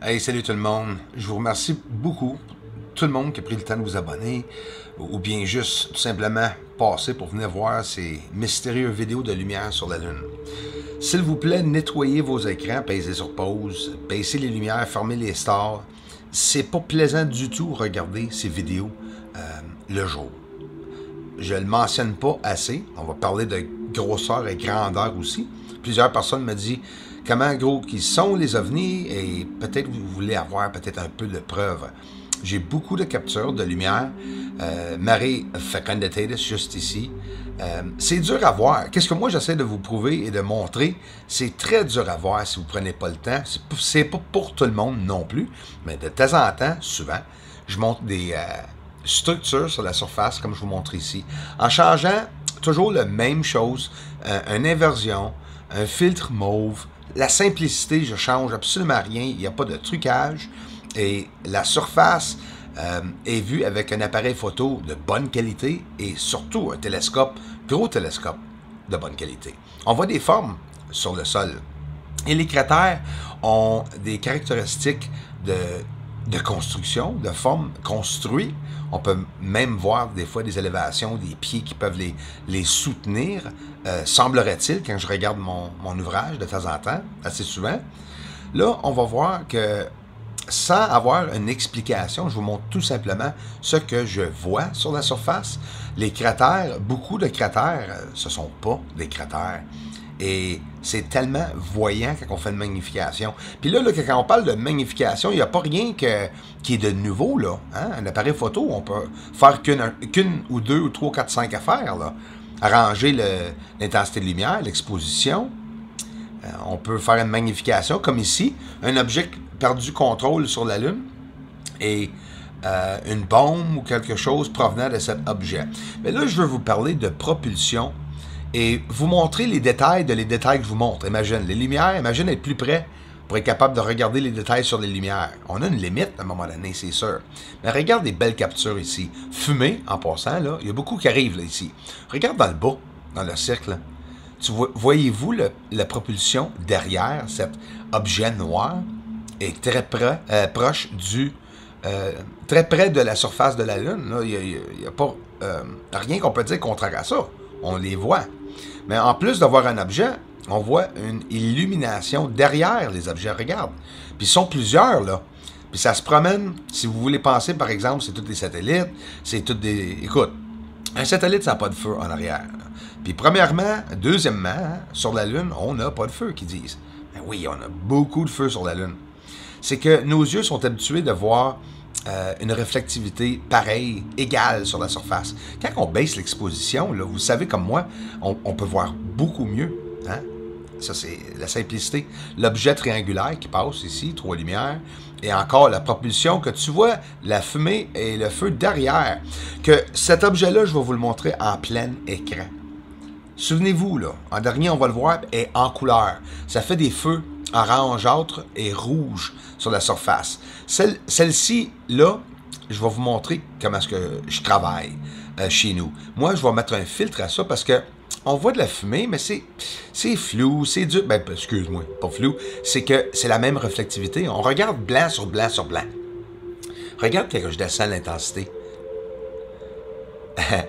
Hey, salut tout le monde. Je vous remercie beaucoup, tout le monde qui a pris le temps de vous abonner, ou bien juste tout simplement passer pour venir voir ces mystérieuses vidéos de lumière sur la Lune. S'il vous plaît, nettoyez vos écrans, pèsez sur pause, baissez les lumières, fermez les stars. C'est pas plaisant du tout regarder ces vidéos le jour. Je le mentionne pas assez. On va parler de grosseur et grandeur aussi. Plusieurs personnes me disent comment gros qu'ils sont les ovnis et peut-être vous voulez avoir peut-être un peu de preuves. J'ai beaucoup de captures de lumière. Mare Fecunditatis, juste ici. C'est dur à voir. Qu'est-ce que moi j'essaie de vous prouver et de montrer? C'est très dur à voir si vous ne prenez pas le temps. C'est pas pour tout le monde non plus. Mais de temps en temps, souvent, je montre des structures sur la surface, comme je vous montre ici, en changeant toujours la même chose, une inversion, un filtre mauve. La simplicité, je change absolument rien, il n'y a pas de trucage, et la surface est vue avec un appareil photo de bonne qualité et surtout un télescope, gros télescope de bonne qualité. On voit des formes sur le sol, et les cratères ont des caractéristiques de construction, de forme construite. On peut même voir des fois des élévations, des pieds qui peuvent les soutenir, semblerait-il, quand je regarde mon ouvrage de temps en temps, assez souvent. Là, on va voir que sans avoir une explication, je vous montre tout simplement ce que je vois sur la surface. Les cratères, beaucoup de cratères, ce ne sont pas des cratères. Et c'est tellement voyant quand on fait une magnification. Puis là, quand on parle de magnification, il n'y a pas rien qui est de nouveau, là. Hein? Un appareil photo, on peut faire qu'une ou deux ou trois, quatre, cinq affaires, là. Arranger l'intensité de lumière, l'exposition. On peut faire une magnification, comme ici. Un objet perdu contrôle sur la Lune. Et une bombe ou quelque chose provenant de cet objet. Mais là, je veux vous parler de propulsion et vous montrer les détails que je vous montre. Imagine, les lumières, imagine être plus près pour être capable de regarder les détails sur les lumières. On a une limite à un moment donné, c'est sûr. Mais regarde les belles captures ici. Fumée, en passant, là, il y a beaucoup qui arrivent là, ici. Regarde dans le bas, dans le cercle. Là. Voyez-vous la propulsion derrière cet objet noir est très proche très près de la surface de la Lune. Là. Il n'y a pas rien qu'on peut dire contraire à ça. On les voit. Mais en plus d'avoir un objet, on voit une illumination derrière les objets. Regarde. Puis ils sont plusieurs, là. Puis ça se promène. Si vous voulez penser, par exemple, c'est tous des satellites. C'est tous des... Écoute, un satellite, ça n'a pas de feu en arrière. Là. Puis premièrement, deuxièmement, hein, sur la Lune, on n'a pas de feu, qu'ils disent. Ben oui, on a beaucoup de feu sur la Lune. C'est que nos yeux sont habitués de voir une réflectivité pareille, égale sur la surface. Quand on baisse l'exposition, là, vous savez comme moi, on peut voir beaucoup mieux. Hein? Ça, c'est la simplicité. L'objet triangulaire qui passe ici, trois lumières, et encore la propulsion que tu vois, la fumée et le feu derrière. Que cet objet-là, je vais vous le montrer en plein écran. Souvenez-vous, là, en dernier, on va le voir, est en couleur. Ça fait des feux orangeâtre et rouge sur la surface. Celle-ci, là, je vais vous montrer comment est-ce que je travaille chez nous. Moi, je vais mettre un filtre à ça parce que on voit de la fumée, mais c'est flou, c'est dur. Ben, excuse-moi, pas flou. C'est que c'est la même réflectivité. On regarde blanc sur blanc sur blanc. Regarde quand je descends l'intensité.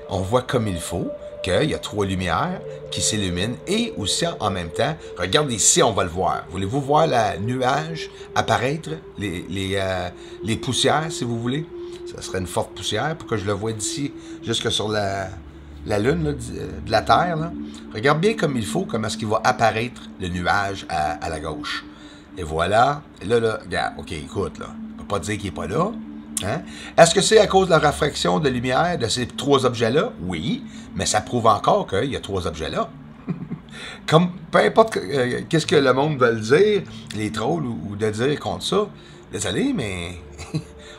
On voit comme il faut qu'il y a trois lumières qui s'illuminent et aussi en même temps, regardez ici, on va le voir. Voulez-vous voir la nuage apparaître, les poussières, si vous voulez? Ça serait une forte poussière pour que je le voie d'ici jusque sur la Lune là, de la Terre. Là. Regarde bien comme il faut, comment est-ce qu'il va apparaître le nuage à la gauche. Et voilà. Et là, regarde, OK, écoute, là. On ne peut pas dire qu'il n'est pas là. Hein? Est-ce que c'est à cause de la réfraction de lumière de ces trois objets-là? Oui, mais ça prouve encore qu'il y a trois objets-là. Comme, peu importe qu'est-ce que le monde veut dire, les trolls ou de dire contre ça, désolé, mais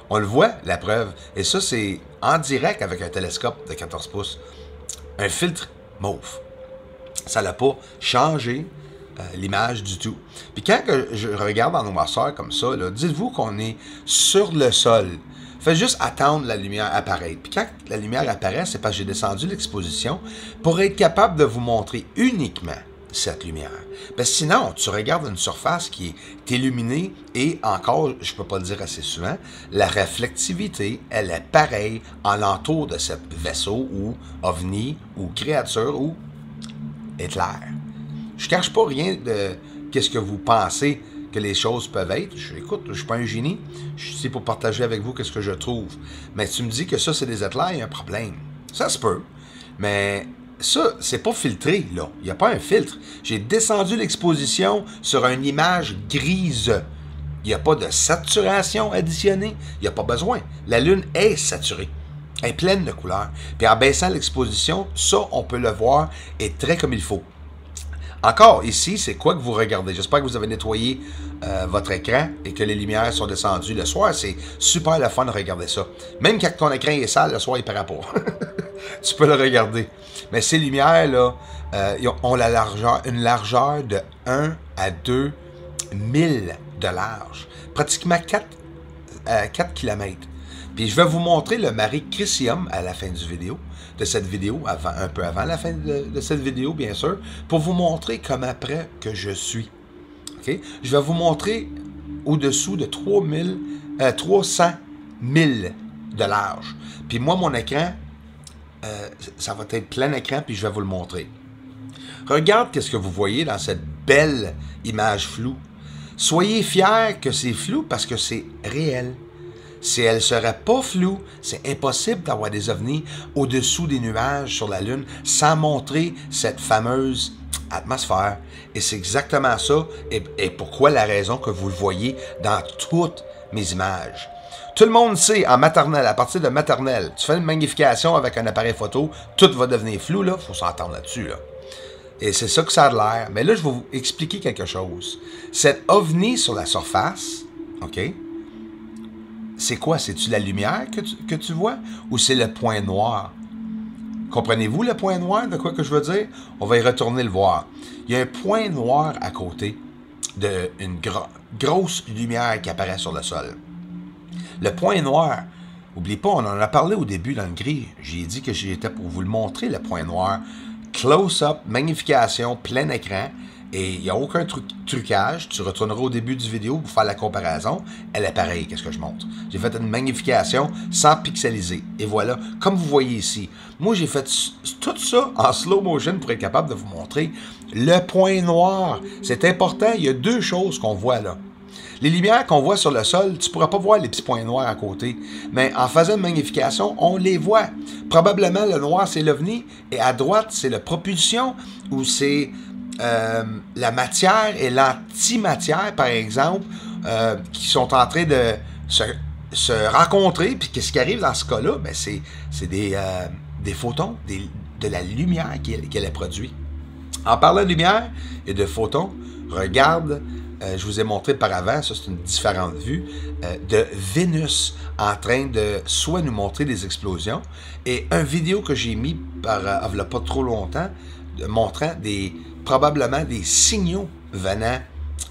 on le voit, la preuve. Et ça, c'est en direct avec un télescope de 14 pouces. Un filtre mauve. Ça n'a pas changé l'image du tout. Puis quand je regarde en noirceur comme ça, dites-vous qu'on est sur le sol. Faites juste attendre la lumière apparaître. Puis quand la lumière apparaît, c'est parce que j'ai descendu l'exposition pour être capable de vous montrer uniquement cette lumière. Parce que sinon, tu regardes une surface qui est illuminée et encore, je ne peux pas le dire assez souvent, la réflectivité, elle est pareille en l'entour de ce vaisseau ou ovni ou créature ou éclair. Je ne cache pas rien de qu'est-ce que vous pensez que les choses peuvent être. Écoute, je ne suis pas un génie. Je suis ici pour partager avec vous ce que je trouve. Mais tu me dis que ça, c'est des éclairs, il y a un problème. Ça se peut. Mais ça, c'est pas filtré, là. Il n'y a pas un filtre. J'ai descendu l'exposition sur une image grise. Il n'y a pas de saturation additionnée. Il n'y a pas besoin. La Lune est saturée. Elle est pleine de couleurs. Puis en baissant l'exposition, ça, on peut le voir, est très comme il faut. Encore, ici, c'est quoi que vous regardez? J'espère que vous avez nettoyé votre écran et que les lumières sont descendues. Le soir, c'est super le fun de regarder ça. Même quand ton écran est sale, le soir, il paraît pas. Tu peux le regarder. Mais ces lumières-là ont une largeur de 1 à 2 milles de large. Pratiquement 4 km. Puis je vais vous montrer le Mare Crisium à la fin de cette vidéo, un peu avant la fin de cette vidéo, bien sûr, pour vous montrer comment près que je suis. Okay? Je vais vous montrer au-dessous de 300 milles de large. Puis moi, mon écran, ça va être plein écran, puis je vais vous le montrer. Regarde qu'est-ce que vous voyez dans cette belle image floue. Soyez fiers que c'est flou parce que c'est réel. Si elle ne serait pas floue, c'est impossible d'avoir des ovnis au-dessous des nuages sur la Lune sans montrer cette fameuse atmosphère. Et c'est exactement ça, et pourquoi la raison que vous le voyez dans toutes mes images. Tout le monde sait, en maternelle, à partir de maternelle, tu fais une magnification avec un appareil photo, tout va devenir flou, là, il faut s'entendre là-dessus, là. Et c'est ça que ça a l'air. Mais là, je vais vous expliquer quelque chose. Cet ovni sur la surface, OK? C'est quoi? C'est-tu la lumière que tu vois? Ou c'est le point noir? Comprenez-vous le point noir de quoi que je veux dire? On va y retourner le voir. Il y a un point noir à côté d'une grosse lumière qui apparaît sur le sol. Le point noir, n'oubliez pas, on en a parlé au début dans le gris. J'ai dit que j'étais pour vous le montrer, le point noir. Close-up, magnification, plein écran. Et il n'y a aucun trucage. Tu retourneras au début du vidéo pour faire la comparaison. Elle est pareille, qu'est-ce que je montre. J'ai fait une magnification sans pixeliser. Et voilà, comme vous voyez ici. Moi, j'ai fait tout ça en slow motion pour être capable de vous montrer le point noir. C'est important, il y a deux choses qu'on voit là. Les lumières qu'on voit sur le sol, tu ne pourras pas voir les petits points noirs à côté. Mais en faisant une magnification, on les voit. Probablement, le noir, c'est l'ovni. Et à droite, c'est la propulsion ou c'est la matière et l'antimatière, par exemple, qui sont en train de se rencontrer. Puis qu'est-ce qui arrive dans ce cas-là? Ben, c'est des photons, de la lumière qu'elle a produit. En parlant de lumière et de photons, regarde, je vous ai montré par avant, ça c'est une différente vue, de Vénus en train de soit nous montrer des explosions, et une vidéo que j'ai mis il n'y a pas trop longtemps, montrant probablement des signaux venant,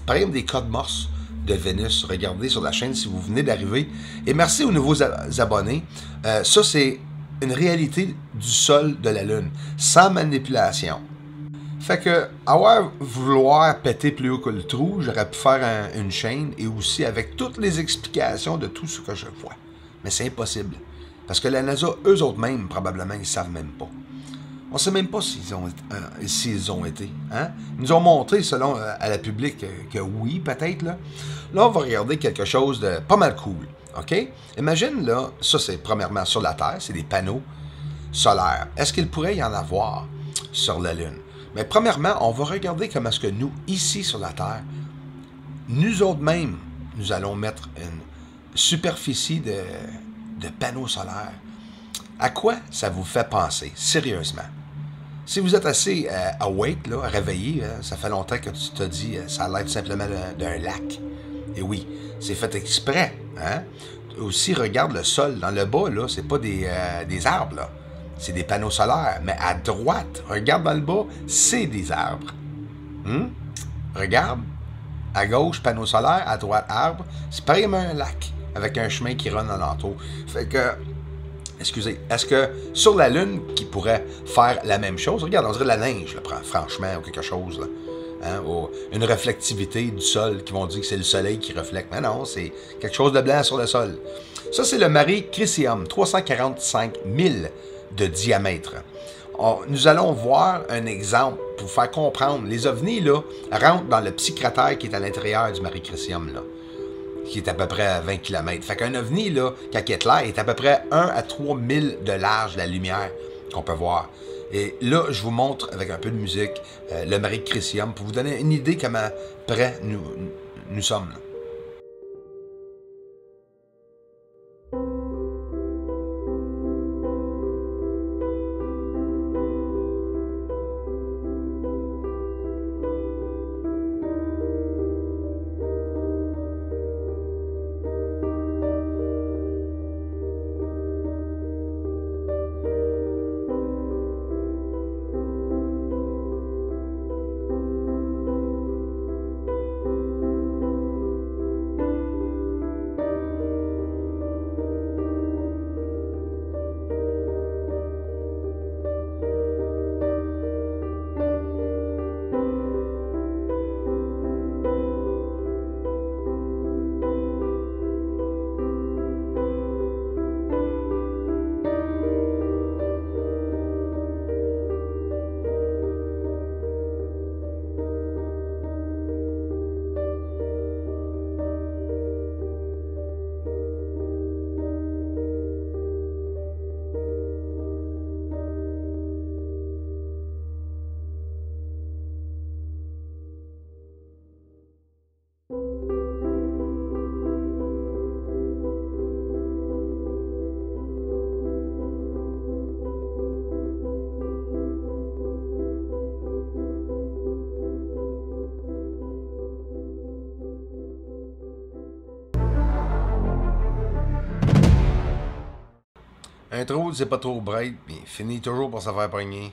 par exemple des codes morse de Vénus. Regardez sur la chaîne si vous venez d'arriver. Et merci aux nouveaux abonnés. Ça, c'est une réalité du sol de la Lune, sans manipulation. Fait que, vouloir péter plus haut que le trou, j'aurais pu faire une chaîne et aussi avec toutes les explications de tout ce que je vois. Mais c'est impossible. Parce que la NASA, eux autres mêmes, probablement, ils ne savent même pas. On ne sait même pas s'ils ont été. Hein? Ils nous ont montré, selon à la public, que oui, peut-être. Là, on va regarder quelque chose de pas mal cool. OK? Imagine, là, ça, c'est premièrement sur la Terre, c'est des panneaux solaires. Est-ce qu'il pourrait y en avoir sur la Lune? Mais premièrement, on va regarder comment est-ce que nous, ici sur la Terre, nous autres mêmes, nous allons mettre une superficie de panneaux solaires. À quoi ça vous fait penser, sérieusement? Si vous êtes assez awake, là, réveillé, ça fait longtemps que tu t'as dit ça a l'air tout simplement d'un lac. Et oui, c'est fait exprès. Hein? Aussi, regarde le sol. Dans le bas, là, c'est pas des arbres, là. C'est des panneaux solaires. Mais à droite, regarde dans le bas, c'est des arbres. Regarde. À gauche, panneaux solaires. À droite, arbres. C'est pareil comme un lac, avec un chemin qui run alentour. Fait que Excusez. Est-ce que sur la Lune, qui pourrait faire la même chose, regarde, on dirait de la neige, là, franchement, ou quelque chose, là. Hein, ou une réflectivité du sol, qui vont dire que c'est le soleil qui reflète. Mais non, c'est quelque chose de blanc sur le sol. Ça, c'est le Mare Crisium, 345 000 de diamètre. Nous allons voir un exemple pour faire comprendre. Les ovnis, là, rentrent dans le petit cratère qui est à l'intérieur du Mare Crisium, là, qui est à peu près à 20 km. Fait qu'un ovni, là, quand il est là, est à peu près 1 à 3 000 de large, la lumière qu'on peut voir. Et là, je vous montre, avec un peu de musique, le Mare Crisium, pour vous donner une idée comment près nous sommes, là. Un trou, c'est pas trop bright, puis finit toujours par se faire pogner.